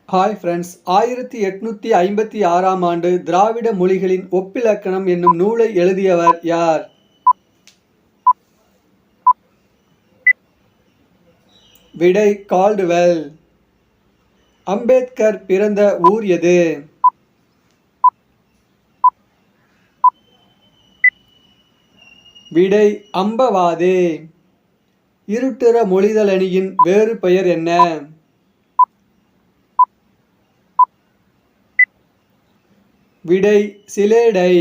Hi friends, 1856ஆம் ஆண்டு திராவிட மொழிகளின் ஒப்பிலக்கணம் என்னும் நூலை எழுதியவர் யார்? விடை கால்டுவெல். அம்பேத்கர் பிறந்த ஊர் எது? விடை அம்பவாதே. இருட்டுற மொழிதலணியின் வேறு பெயர் என்ன? விடை சிலேடை.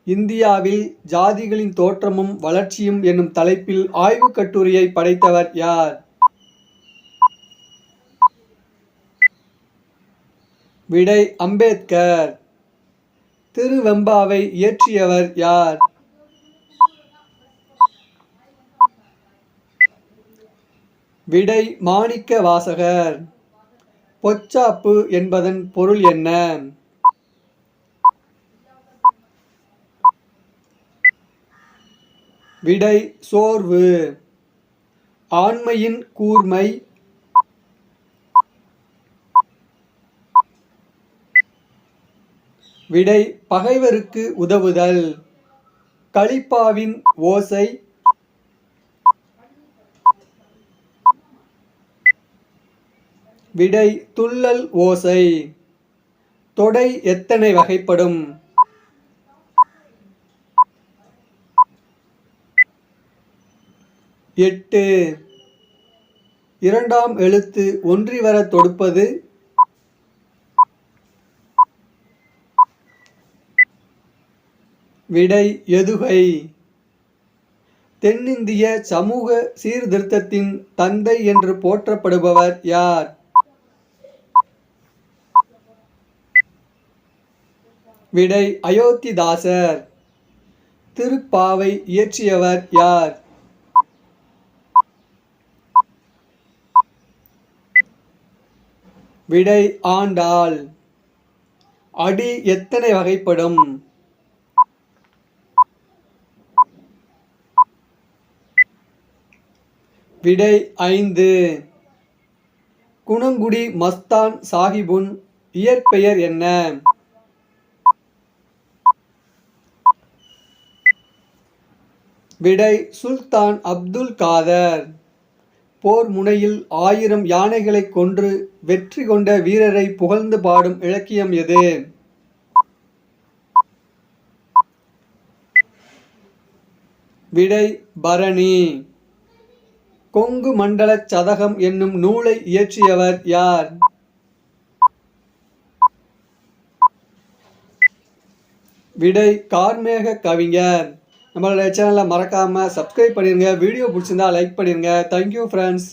இந்தியாவில் ஜாதிகளின் தோற்றமும் வளர்ச்சியும் என்னும் தலைப்பில் ஆய்வுக் கட்டுரையை படைத்தவர் யார்? விடை அம்பேத்கர். திருவெம்பாவை இயற்றியவர் யார்? விடை மாணிக்க வாசகர். பொச்சாப்பு என்பதன் பொருள் என்ன? விடை சோர்வு. ஆண்மையின் கூர்மை. விடை பகைவருக்கு உதவுதல். களிப்பாவின் ஓசை. விடை துள்ளல் ஓசை. தொடை எத்தனை வகைப்படும்? எட்டு. இரண்டாம் எழுத்து ஒன்றி வர தொடுப்பது? விடை எதுகை. தென்னிந்திய சமூக சீர்திருத்தத்தின் தந்தை என்று போற்றப்படுபவர் யார்? விடை அயோத்திதாசர். திருப்பாவை இயற்றியவர் யார்? விடை ஆண்டாள். அடி எத்தனை வகைப்படும்? விடை 5. குணங்குடி மஸ்தான் சாஹிபுன் இயற்பெயர் என்ன? விடை சுல்தான் அப்துல் காதர். போர் முனையில் 1000 யானைகளை கொன்று வெற்றி கொண்ட வீரரை புகழ்ந்து பாடும் இலக்கியம் எது? விடை பரணி. கொங்கு மண்டல சதகம் என்னும் நூலை இயற்றியவர் யார்? விடை கார்மேக கவிஞர். நம்மளோட சேனலை மறக்காமல் சப்ஸ்கிரைப் பண்ணிடுங்க. வீடியோ பிடிச்சிருந்தா லைக் பண்ணிடுங்க. Thank you friends.